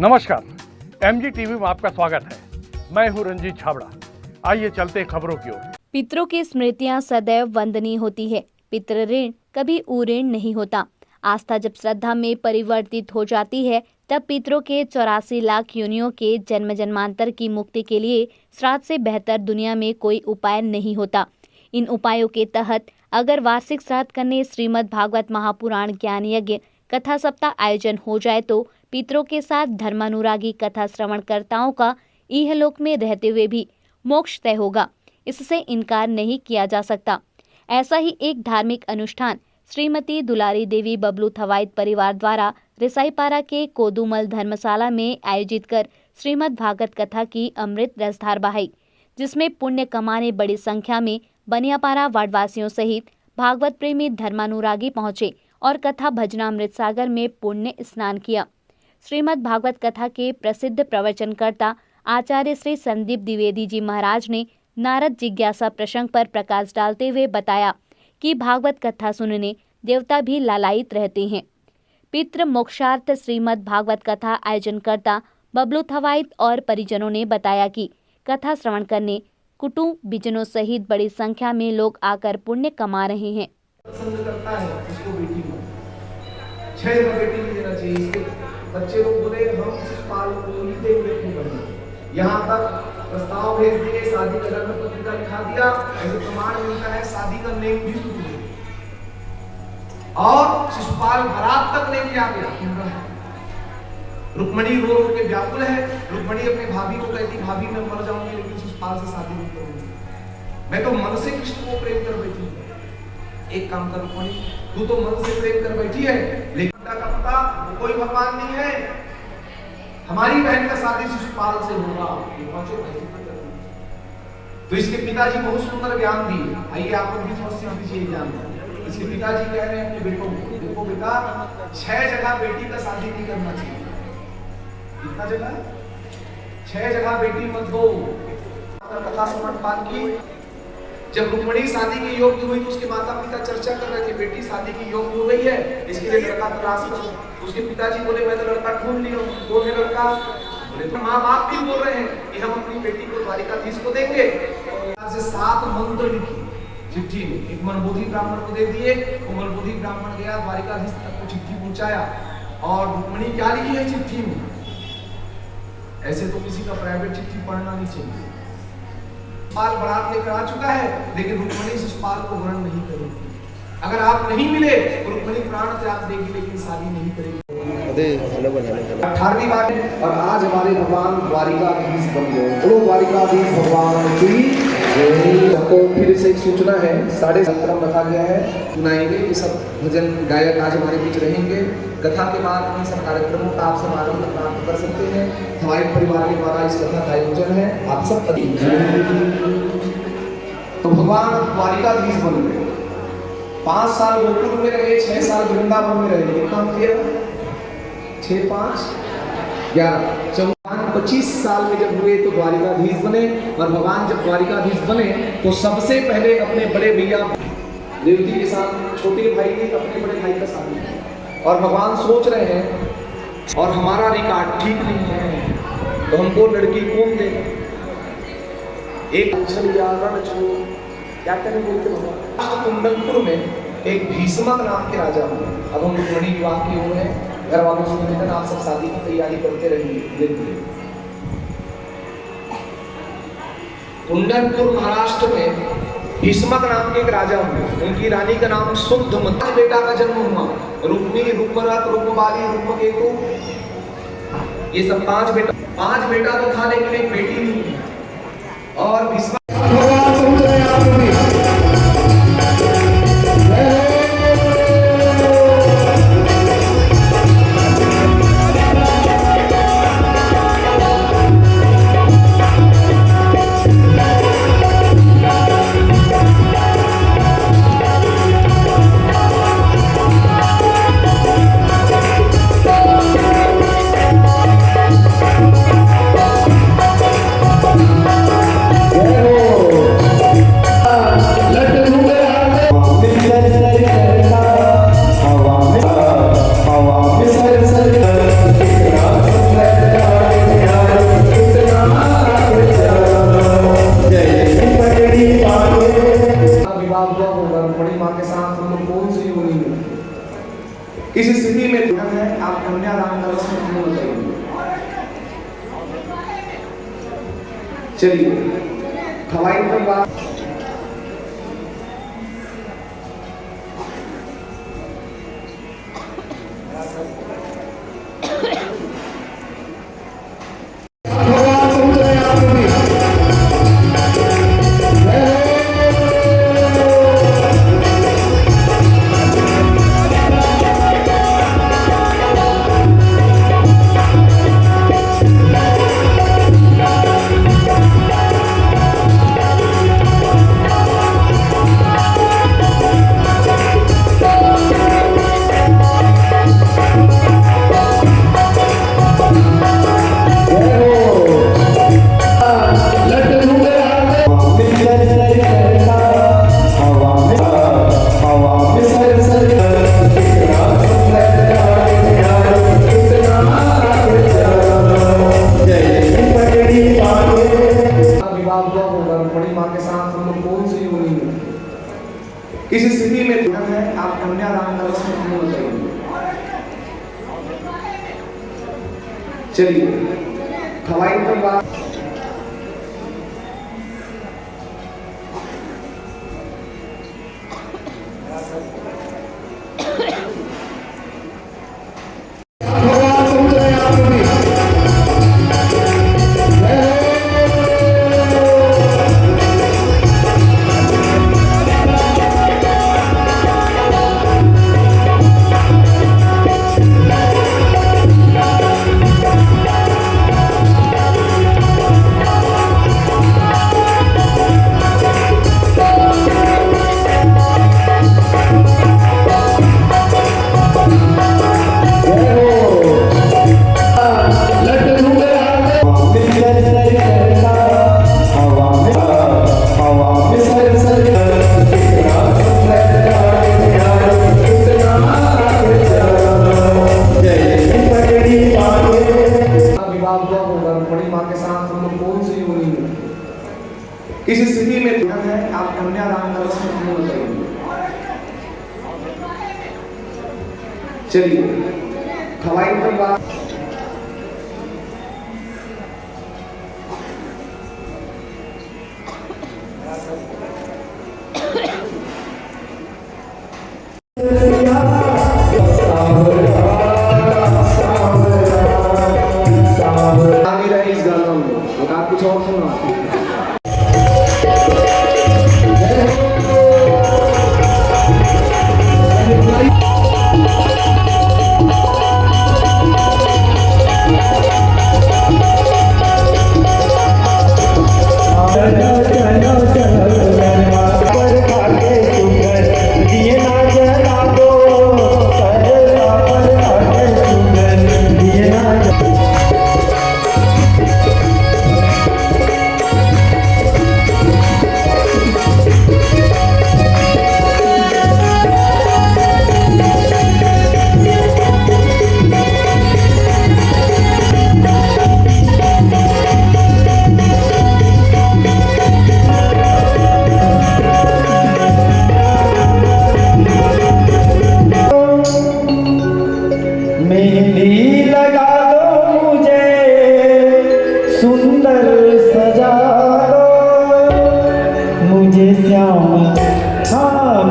नमस्कार, MG TV में आपका स्वागत है। मैं हूं रंजीत छाबड़ा। आइए चलते हैं खबरों की ओर। पितरों की स्मृतियां सदैव वंदनीय होती है। पितृ ऋण कभी उऋण नहीं होता। आस्था जब श्रद्धा में परिवर्तित हो जाती है, तब पितरों के 84 लाख योनियों के जन्म जन्मांतर की मुक्ति के लिए श्राद्ध से बेहतर दुनिया में कोई उपाय नहीं होता। इन उपायों के तहत अगर वार्षिक श्राद्ध करने श्रीमद् भागवत महापुराण ज्ञान यज्ञ कथा सप्ताह आयोजन हो जाए तो पितरों के साथ धर्मानुरागी कथा श्रवणकर्ताओं का इहलोक में रहते हुए भी मोक्ष तय होगा। इससे इनकार नहीं किया जा सकता। ऐसा ही एक धार्मिक अनुष्ठान श्रीमती दुलारी देवी बबलू थवाइत परिवार द्वारा रिसाईपारा के कोदुमल धर्मशाला में आयोजित कर श्रीमद् भागवत कथा की अमृत रसधार बहाई, जिसमें पुण्य कमाने बड़ी संख्या में बनियापारा वार्डवासियों सहित भागवत प्रेमी धर्मानुरागी पहुंचे और कथा भजनामृत सागर में पुण्य स्नान किया। श्रीमद् भागवत कथा के प्रसिद्ध प्रवचनकर्ता आचार्य श्री संदीप द्विवेदी जी महाराज ने नारद जिज्ञासा प्रसंग पर प्रकाश डालते हुए बताया कि भागवत कथा सुनने देवता भी लालायित रहते हैं। पितृ मोक्षार्थ श्रीमद् भागवत कथा आयोजनकर्ता बबलू थवाइत और परिजनों ने बताया कि कथा श्रवण करने कुटुंब बिजनों सहित बड़ी संख्या में लोग आकर पुण्य कमा रहे हैं। पसंद करता है उसको बेटी को 6 जगह बेटी भी देना चाहिए। इसके बच्चे लोग बोले हम शिशुपाल को ही देंगे क्यों करना। यहाँ तक प्रस्ताव भेज दिए, शादी का लग्न पत्रिका लिखा दिया, ऐसे प्रमाण मिलता है, शादी का नेम भी शुरू हो और शिशुपाल बारात तक लेके आ गया। रुक्मणी रो रो के व्याकुल है। रुक्मणी अपने भाभी को कहती, भाभी मैं मर जाऊंगी लेकिन शिशुपाल से शादी नहीं करूंगी। मैं तो मन से कृष्ण को प्रेम कर बैठी हूँ। एक काम कर रुक्मणी, तू तो मन से प्रेम कर बैठी है, लेकिन का पता कोई भगवान नहीं है। हमारी बहन का शादी शिशुपाल से होगा। तो इसके पिताजी बहुत सुंदर ज्ञान दिए। आइए आप लोग भी समस्या दीजिए ज्ञान। इसके पिताजी कह रहे हैं अपने बेटों को, देखो बेटा 6 जगह बेटी का शादी नहीं करना चाहिए। कितना जगह? 6 जगह बेटी मत दो। कथा समझ पान की जब रुक्मणी शादी के योग्य हुई तो उसके माता पिता चर्चा कर रहे थे, बेटी शादी की योग्य हो गई है, इसके लिए लड़का तलाश करो। उसके पिताजी बोले मैं तो लड़का ढूंढ लिया हूं। कौन है लड़का? बोले तो माँ बाप भी बोल रहे हैं कि हम अपनी बेटी को द्वारिकाधीश को देंगे। से 7 मंत्र लिखी चिट्ठी में, एक मनबोधि ब्राह्मण को दे दिए। वो मनबोधि ब्राह्मण गया द्वारिकाधीश तक को चिट्ठी पहुंचाया और रुक्मणी क्या लिखी है चिट्ठी में? ऐसे तो किसी का प्राइवेट चिट्ठी पढ़ना नहीं चाहिए। शिशुपाल बारात लेकर आ चुका है, लेकिन रुक्मणी शिशुपाल को ग्रहण नहीं करेगी। अगर आप नहीं मिले तो रुक्मणी प्राण त्याग देगी, लेकिन शादी नहीं करेगी। 18वीं बार और आज हमारे भगवान द्वारिकाधीश बन गए। बोलो द्वारिकाधीश भगवान की। तो फिर से एक सूचना है, 17:30 रखा गया है, सुनाएंगे। ये सब भजन गायक आज हमारे बीच रहेंगे। कथा के बाद इन सब कार्यक्रमों का आप सब आनंद प्राप्त कर सकते हैं। हमारे परिवार के द्वारा इस कथा का आयोजन है। आप सब तो भगवान द्वारिकाधीश बन गए। 5 साल गोकुल में रहे, 6 साल वृंदावन में रहे। कितना किया? 6, 5, 11, 14, 25 साल में जब हुए तो द्वारिकाधीश बने। और भगवान जब द्वारिकाधीश बने तो सबसे पहले अपने बड़े भैया देवती के साथ छोटे भाई ने अपने बड़े भाई का शादी किया। और भगवान सोच रहे हैं और हमारा रिकॉर्ड ठीक नहीं है तो हमको लड़की कौन देगा? एक क्या करें बोलते भगवान। कुंडलपुर में एक भीष्मक नाम के राजा हुए। अब हम रुक्मणी विवाह की ओर है। घर वालों से निवेदन, आप सब शादी की तैयारी करते रहिए। कुंडलपुर महाराष्ट्र में भीष्मक नाम के एक राजा हुए। उनकी रानी का नाम शुद्धमती। बेटा का जन्म हुआ, रुक्मी, रूपरथ, रूपबाली, रूपकेतु, ये सब 5 बेटा। 5 बेटा तो था लेकिन एक बेटी नहीं। और भीष्मक इस स्थिति में आप कन्यादान का रस्म पूर्ण करेंगे। चलिए हवाई पर बात बड़ी माँ के साथ हम लोग कौन सी योनि में इस स्थिति में आप कन्यादान का रस्म पूर्ण करेंगे। चलिए हवाई पर बात बड़ी माँ के साथ हम लोग कौन सी योनि में इस स्थिति में आप कन्यादान का रस्म पूर्ण करेंगे। चलिए हवाई पर बात इस गाना में आप कुछ और सुना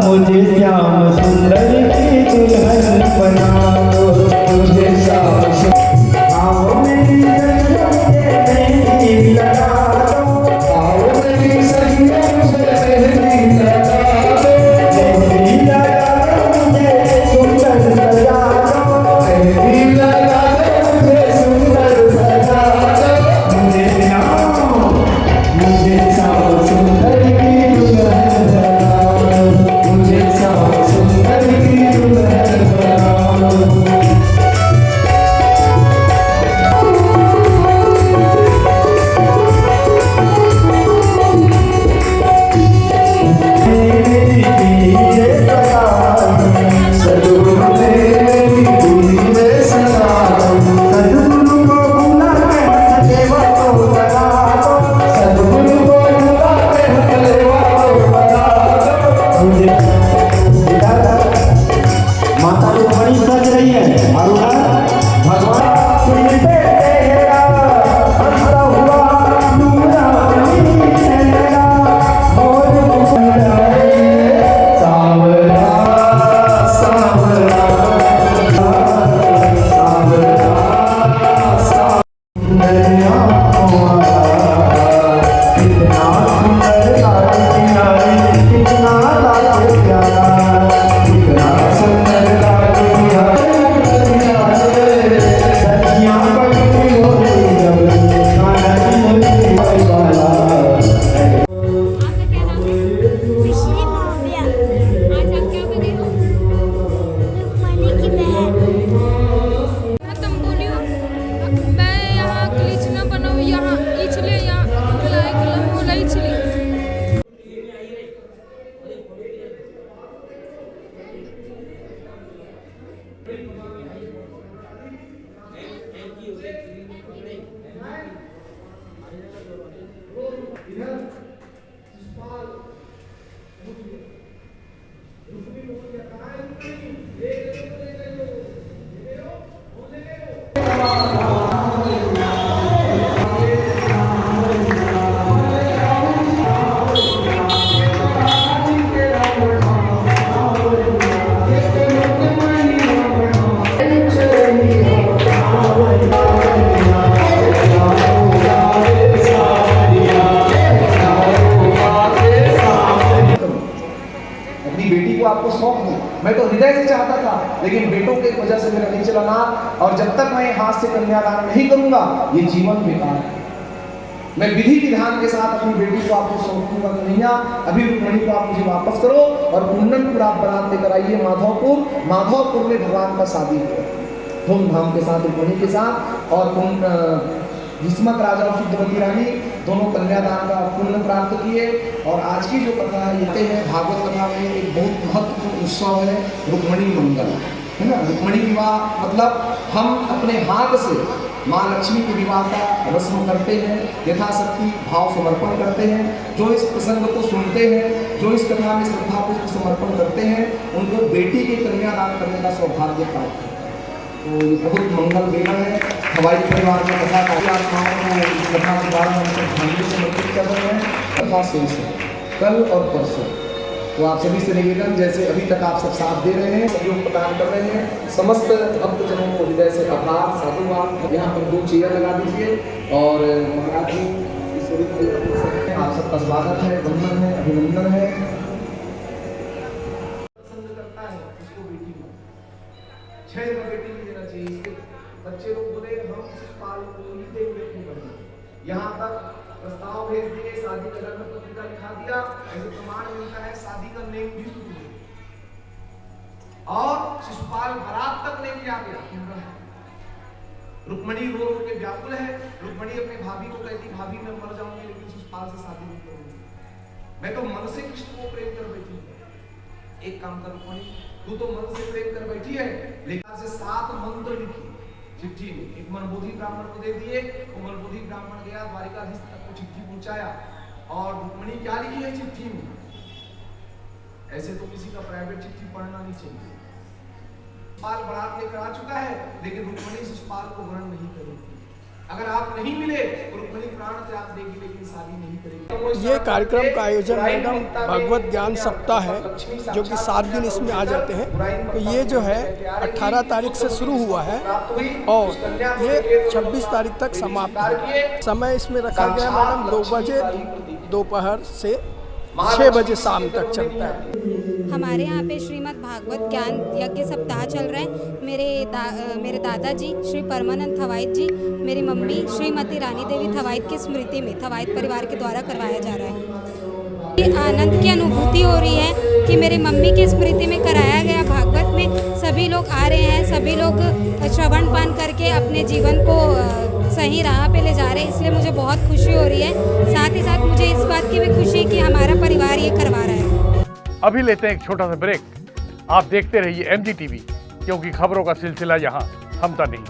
मुझे श्याम सुंदर की दुल्हन बना दो, मुझे श्याम आओ मेरी मेहंदी लगा दो, आओ मेरी सखियों से मेहंदी लगा दो, मेहंदी लगा दो मुझे सुंदर सजा दो, मेहंदी लगा दो मुझे सुंदर सजा दो, मुझे श्याम सुंदर की दुल्हन बना दो, मुझे श्याम सुंदर की दुल्हन मैं तो हृदय से चाहता था, लेकिन बेटों की वजह से मेरा नहीं चला। और जब तक मैं हाथ से कन्यादान नहीं करूंगा ये जीवन बेकार है। मैं विधि विधान के साथ अपनी बेटी को आपको सौंपूंगा कन्हैया। अभी रुक्मणी को आप मुझे वापस करो और कुंडनपुर आप बारात लेकर आइए माधवपुर में भगवान का शादी हुआ धूमधाम के साथ रुक्मणी के साथ। और भीष्मक राजा और सिद्धवती रानी दोनों कन्यादान का पुण्य प्राप्त किए। और आज की जो कथा है ये है भागवत कथा में एक बहुत महत्वपूर्ण उत्सव है रुक्मणी मंगल, है ना। रुक्मणी विवाह मतलब हम अपने हाथ से माँ लक्ष्मी के विवाह का रस्म करते हैं, यथाशक्ति भाव समर्पण करते हैं। जो इस प्रसंग को सुनते हैं, जो इस कथा में श्रद्धा पुष्प समर्पण करते हैं, उनको बेटी के कन्यादान करने का सौभाग्य प्राप्त होता है। तो ये बहुत मंगल बेला है। हवाई परिवार में कथा काफी आत्माओं को इस कथा के बारे में हम श्रद्धांजलि समर्पित कर रहे हैं। कथा शेष है कल और परसों। तो आप सभी से निवेदन, जैसे अभी तक आप सब साथ दे रहे हैं, सहयोग प्रदान कर रहे हैं, समस्त भक्तजनों को हृदय से आभार साधुवाद। यहाँ पर 2 चेयर लगा दीजिए और महाराज जी आप सबका स्वागत है, वंदन है, अभिनंदन है। पसंद करता है उसको बेटी में 6 जगह बेटी भी देना चाहिए। बच्चे लोग बोले हम शिशुपाल को ही देंगे नहीं बने। यहाँ तक प्रस्ताव भेज दिए, शादी का लग्न पत्रिका लिखा दिया, ऐसे प्रमाण मिलता है शादी का नेम भी शुरू हुआ और शिशुपाल बारात तक लेके आ गया। रुक्मणी रो रो के व्याकुल है। रुक्मणी अपने भाभी को कहती भाभी मैं मर जाऊंगी लेकिन शिशुपाल से शादी नहीं करूंगी, मैं तो मन से कृष्ण को प्रेम कर बैठी हूं। एक काम कर रुक्मणी, तू तो मन से प्रेम कर बैठी है, लेकिन से 7 मंत्र लिखी चिट्ठी में, एक मनबोधि ब्राह्मण को दे दिए। वो मनबोधि ब्राह्मण गया द्वारिकाधीश तक को चिट्ठी पहुंचाया और रुक्मणी क्या लिखी है चिट्ठी में। ऐसे तो किसी का प्राइवेट चिट्ठी पढ़ना नहीं चाहिए। शिशुपाल बारात लेकर आ चुका है, लेकिन रुक्मणी शिशुपाल को ग्रहण नहीं करेगी। अगर आप नहीं मिले तो रुक्मणी प्राण त्याग देगी, लेकिन शादी नहीं करेगी। ये कार्यक्रम का आयोजन मैडम भगवत ज्ञान सप्ताह है, जो कि 7 दिन इसमें आ जाते हैं। तो ये जो है 18 तारीख से शुरू हुआ है और ये 26 तारीख तक समाप्त है। समय इसमें रखा गया मैडम 2 बजे दोपहर से 6 बजे शाम तक चलता है। हमारे यहाँ पे श्रीमद् भागवत ज्ञान यज्ञ सप्ताह चल रहे हैं। मेरे दादाजी श्री परमानंद थवाइत जी, मेरी मम्मी श्रीमती रानी देवी थवाइत की स्मृति में थवाइत परिवार के द्वारा करवाया जा रहा है। आनंद की अनुभूति हो रही है कि मेरी मम्मी की स्मृति में कराया गया भागवत में सभी लोग आ रहे हैं, सभी लोग श्रवण पान करके अपने जीवन को सही राह पे ले जा रहे हैं। इसलिए मुझे बहुत खुशी हो रही है। साथ ही साथ मुझे इस बात की भी खुशी कि हमारा परिवार ये करवा रहा है। अभी लेते हैं एक छोटा सा ब्रेक। आप देखते रहिए MG TV, क्योंकि खबरों का सिलसिला यहाँ थमता नहीं।